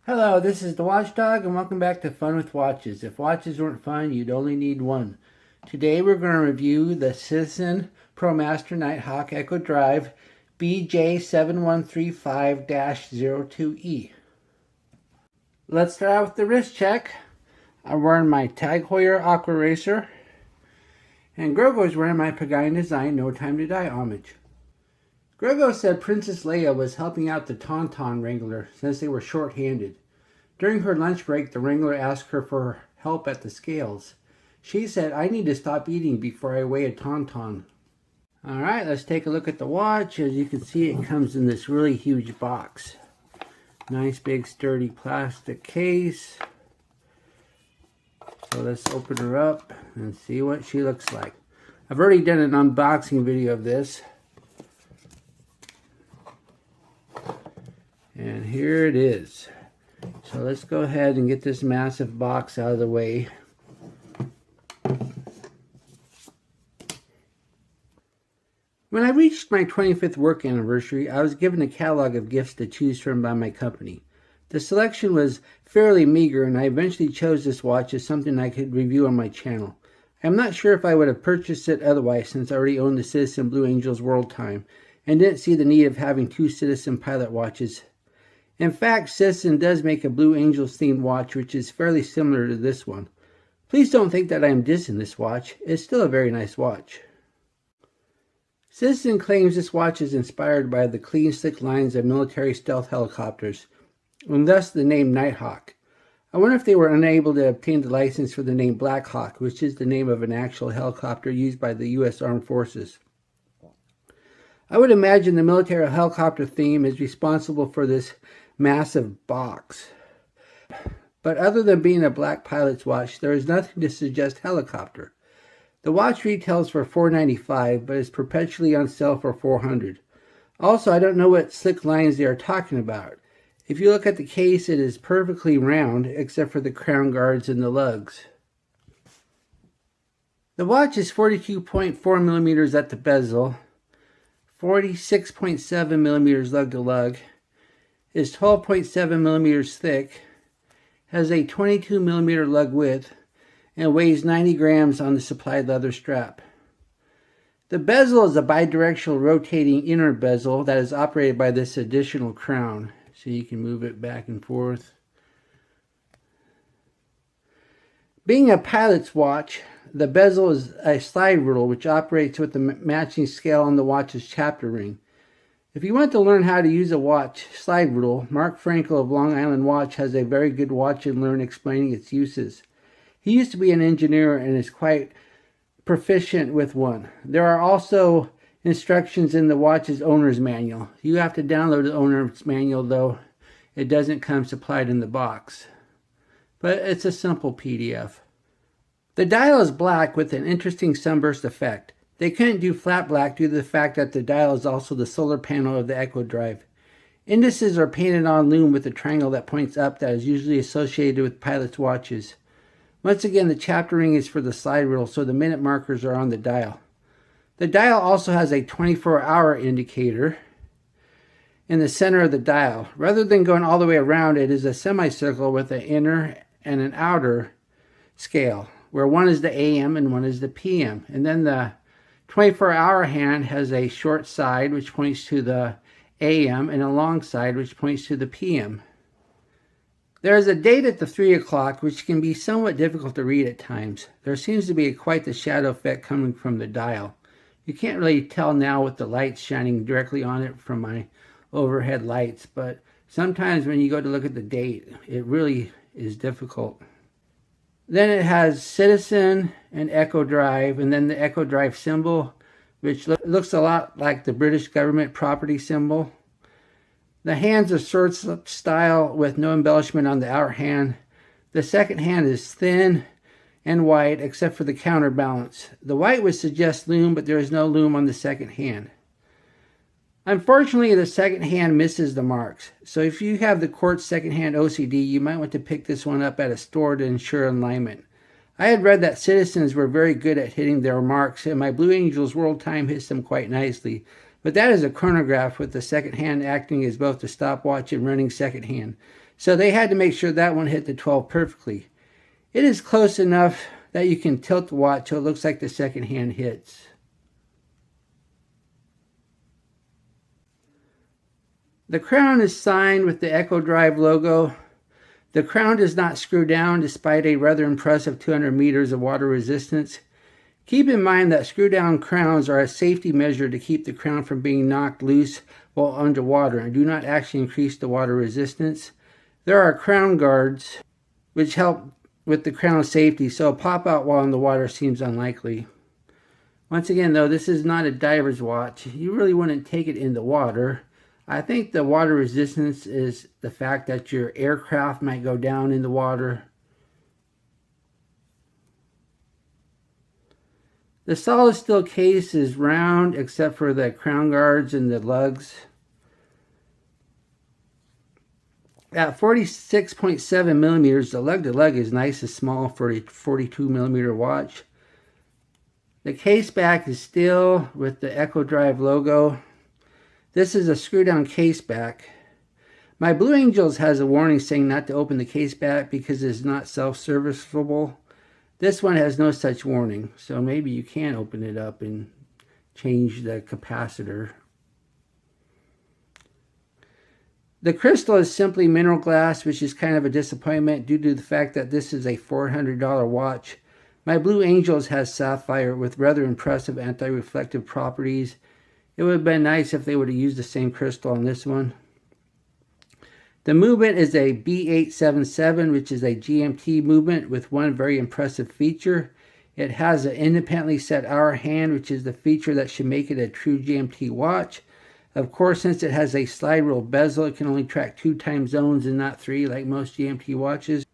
Hello, this is the Watchdog, and welcome back to Fun with Watches. If watches weren't fun, you'd only need one. Today we're going to review the Citizen Promaster Nighthawk Ecodrive BJ7135-02E. Let's start out with the wrist check. I'm wearing my Tag Heuer Aqua Racer, and Grogo's wearing my Pagani Design No Time to Die homage. Grogo said Princess Leia was helping out the Tauntaun Wrangler since they were short-handed. During her lunch break, the Wrangler asked her for help at the scales. She said, "I need to stop eating before I weigh a Tauntaun." Alright, let's take a look at the watch. As you can see, it comes in this really huge box. Nice big sturdy plastic case. So let's open her up and see what she looks like. I've already done an unboxing video of this. And here it is. So let's go ahead and get this massive box out of the way. When I reached my 25th work anniversary, I was given a catalog of gifts to choose from by my company. The selection was fairly meager, and I eventually chose this watch as something I could review on my channel. I'm not sure if I would have purchased it otherwise, since I already owned the Citizen Blue Angels World Time and didn't see the need of having two Citizen Pilot watches. In fact, Citizen does make a Blue Angels themed watch, which is fairly similar to this one. Please don't think that I am dissing this watch. It's still a very nice watch. Citizen claims this watch is inspired by the clean, slick lines of military stealth helicopters, and thus the name Nighthawk. I wonder if they were unable to obtain the license for the name Black Hawk, which is the name of an actual helicopter used by the U.S. Armed Forces. I would imagine the military helicopter theme is responsible for this massive box. But other than being a black pilot's watch, there is nothing to suggest helicopter. The watch retails for $495, but is perpetually on sale for $400. Also, I don't know what slick lines they are talking about. If you look at the case, it is perfectly round, except for the crown guards and the lugs. The watch is 42.4 millimeters at the bezel, 46.7 millimeters lug to lug, is 12.7 millimeters thick, has a 22 millimeter lug width, and weighs 90 grams on the supplied leather strap. The bezel is a bidirectional rotating inner bezel that is operated by this additional crown, so you can move it back and forth. Being a pilot's watch, the bezel is a slide rule which operates with the matching scale on the watch's chapter ring. If you want to learn how to use a watch slide rule, Mark Frankel of Long Island Watch has a very good Watch and Learn explaining its uses. He used to be an engineer and is quite proficient with one. There are also instructions in the watch's owner's manual. You have to download the owner's manual, though it doesn't come supplied in the box. But it's a simple PDF. The dial is black with an interesting sunburst effect. They couldn't do flat black due to the fact that the dial is also the solar panel of the Ecodrive. Indices are painted on Lume with a triangle that points up that is usually associated with pilot's watches. Once again, the chapter ring is for the slide rule, so the minute markers are on the dial. The dial also has a 24-hour indicator in the center of the dial. Rather than going all the way around, it is a semicircle with an inner and an outer scale, where one is the AM and one is the PM. And then the 24-hour hand has a short side which points to the AM and a long side which points to the PM. There is a date at the 3 o'clock which can be somewhat difficult to read at times. There seems to be quite the shadow effect coming from the dial. You can't really tell now with the lights shining directly on it from my overhead lights, but sometimes when you go to look at the date, it really is difficult. Then it has Citizen and Ecodrive, and then the Ecodrive symbol, which looks a lot like the British government property symbol. The hands are sword style with no embellishment on the outer hand. The second hand is thin and white except for the counterbalance. The white would suggest Lume, but there is no Lume on the second hand. Unfortunately, the second hand misses the marks. So if you have the quartz second hand OCD, you might want to pick this one up at a store to ensure alignment. I had read that Citizens were very good at hitting their marks, and my Blue Angels World Time hits them quite nicely. But that is a chronograph with the second hand acting as both the stopwatch and running second hand. So they had to make sure that one hit the 12 perfectly. It is close enough that you can tilt the watch so it looks like the second hand hits. The crown is signed with the Ecodrive logo. The crown does not screw down despite a rather impressive 200 meters of water resistance. Keep in mind that screw down crowns are a safety measure to keep the crown from being knocked loose while underwater and do not actually increase the water resistance. There are crown guards which help with the crown safety, so a pop out while in the water seems unlikely. Once again though, this is not a diver's watch. You really wouldn't take it in the water. I think the water resistance is the fact that your aircraft might go down in the water. The solid steel case is round except for the crown guards and the lugs. At 46.7 millimeters, the lug to lug is nice and small for a 42 millimeter watch. The case back is steel with the Ecodrive logo. This is a screw down case back. My Blue Angels has a warning saying not to open the case back because it is not self-serviceable. This one has no such warning, so maybe you can open it up and change the capacitor. The crystal is simply mineral glass, which is kind of a disappointment due to the fact that this is a $400 watch. My Blue Angels has sapphire with rather impressive anti-reflective properties. It would have been nice if they would have used the same crystal on this one. The movement is a B877, which is a GMT movement with one very impressive feature. It has an independently set hour hand, which is the feature that should make it a true GMT watch. Of course, since it has a slide rule bezel, it can only track 2 time zones and not 3 like most GMT watches.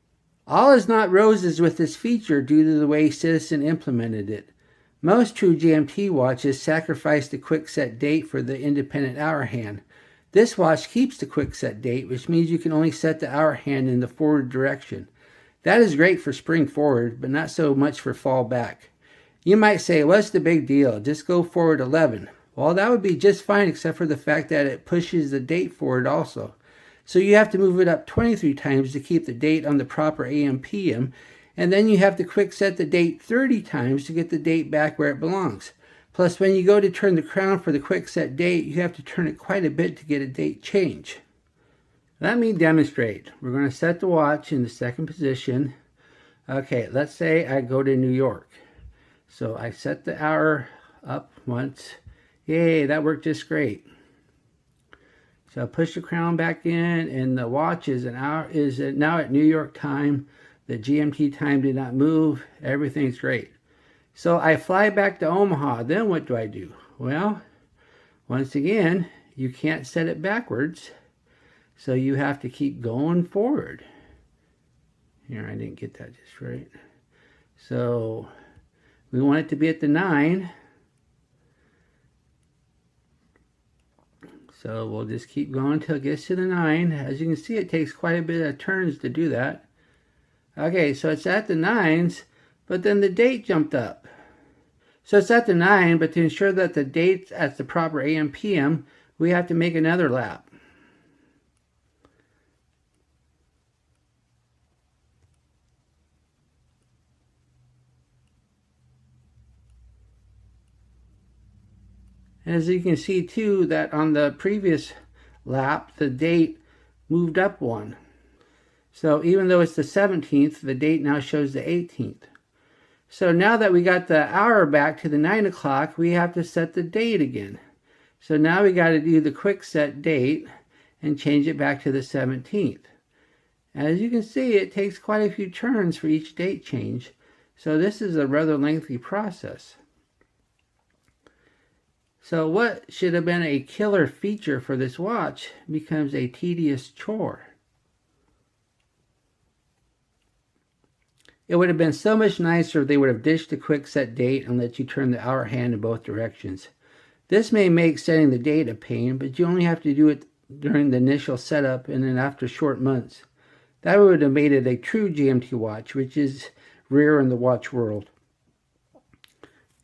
All is not roses with this feature due to the way Citizen implemented it. Most true GMT watches sacrifice the quick set date for the independent hour hand. This watch keeps the quick set date, which means you can only set the hour hand in the forward direction. That is great for spring forward, but not so much for fall back. You might say, what's the big deal? Just go forward 11. Well, that would be just fine except for the fact that it pushes the date forward also. So you have to move it up 23 times to keep the date on the proper AM/PM, and then you have to quick set the date 30 times to get the date back where it belongs. Plus, when you go to turn the crown for the quick set date, you have to turn it quite a bit to get a date change. Let me demonstrate. We're going to set the watch in the second position. Okay, let's say I go to New York. So I set the hour up once. Yay, that worked just great. So I push the crown back in, and the watch is now at New York time. The GMT time did not move. Everything's great. So I fly back to Omaha. Then what do? Well, once again, you can't set it backwards. So you have to keep going forward. Here, I didn't get that just right. So we want it to be at the 9. So we'll just keep going until it gets to the 9. As you can see, it takes quite a bit of turns to do that. Okay, so it's at the 9s, but then the date jumped up. So it's at the 9, but to ensure that the date's at the proper AM/PM, we have to make another lap. And as you can see too, that on the previous lap, the date moved up 1. So even though it's the 17th, the date now shows the 18th. So now that we got the hour back to the 9 o'clock, we have to set the date again. So now we got to do the quick set date and change it back to the 17th. As you can see, it takes quite a few turns for each date change. So this is a rather lengthy process. So what should have been a killer feature for this watch becomes a tedious chore. It would have been so much nicer if they would have dished the quick set date and let you turn the hour hand in both directions. This may make setting the date a pain, but you only have to do it during the initial setup and then after short months. That would have made it a true GMT watch, which is rare in the watch world.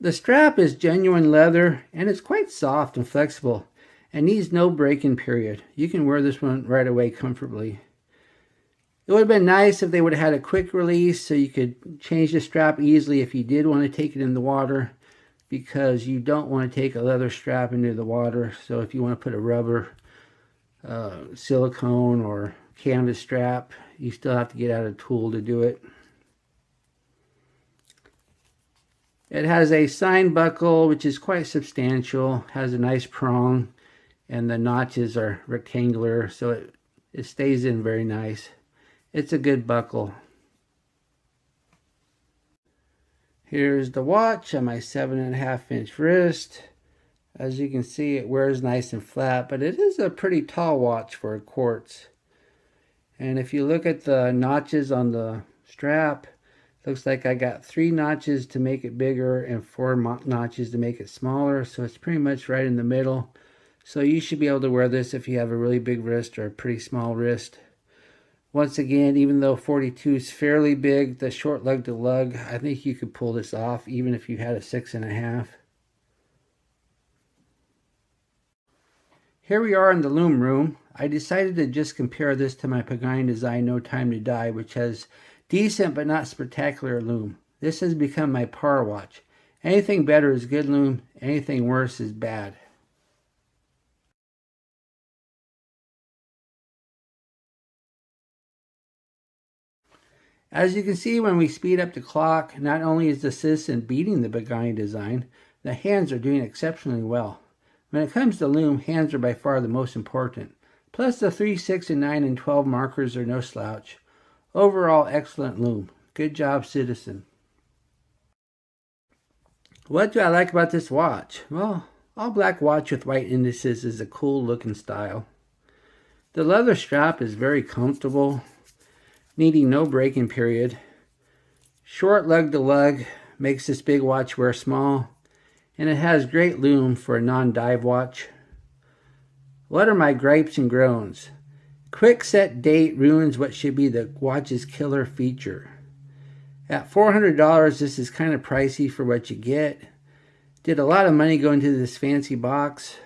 The strap is genuine leather and it's quite soft and flexible and needs no break-in period. You can wear this one right away comfortably. It would have been nice if they would have had a quick release so you could change the strap easily if you did want to take it in the water, because you don't want to take a leather strap into the water. So if you want to put a rubber, silicone or canvas strap, you still have to get out a tool to do it. It has a sign buckle, which is quite substantial, has a nice prong, and the notches are rectangular, so it stays in very nice. It's a good buckle. Here's the watch on my 7.5-inch wrist. As you can see, it wears nice and flat, but it is a pretty tall watch for a quartz. And if you look at the notches on the strap, looks like I got 3 notches to make it bigger and 4 notches to make it smaller, so it's pretty much right in the middle. So you should be able to wear this if you have a really big wrist or a pretty small wrist. Once again, even though 42 is fairly big, the short lug to lug, I think you could pull this off even if you had a 6.5. Here we are in the Lume room. I decided to just compare this to my Pagani design No Time to Die, which has decent but not spectacular lume. This has become my par watch. Anything better is good lume, anything worse is bad. As you can see, when we speed up the clock, not only is the Citizen beating the Pagani design, the hands are doing exceptionally well. When it comes to lume, hands are by far the most important. Plus the 3, 6, and 9 and 12 markers are no slouch. Overall, excellent lume. Good job, Citizen. What do I like about this watch? Well, all black watch with white indices is a cool looking style. The leather strap is very comfortable, needing no break-in period. Short lug to lug makes this big watch wear small, and it has great lume for a non-dive watch. What are my gripes and groans? Quick set date ruins what should be the watch's killer feature. At $400, this is kind of pricey for what you get. Did a lot of money go into this fancy box.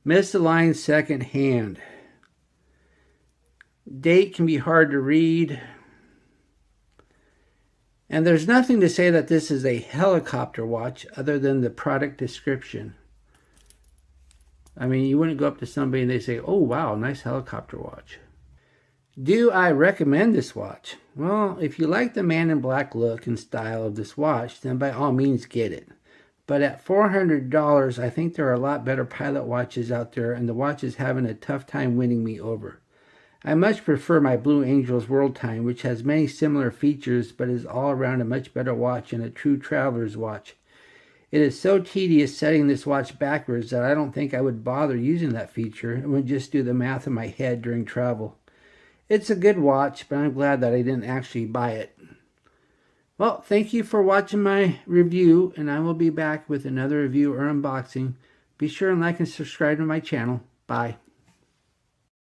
Misaligned second hand. Date can be hard to read. And there's nothing to say that this is a helicopter watch other than the product description. I mean, you wouldn't go up to somebody and they say, oh wow, nice helicopter watch. Do I recommend this watch? Well, if you like the man in black look and style of this watch, then by all means get it. But at $400, I think there are a lot better pilot watches out there, and the watch is having a tough time winning me over. I much prefer my Blue Angel's World Time, which has many similar features, but is all around a much better watch and a true traveler's watch. It is so tedious setting this watch backwards that I don't think I would bother using that feature and would just do the math in my head during travel. It's a good watch, but I'm glad that I didn't actually buy it. Well, thank you for watching my review, and I will be back with another review or unboxing. Be sure and like and subscribe to my channel. Bye.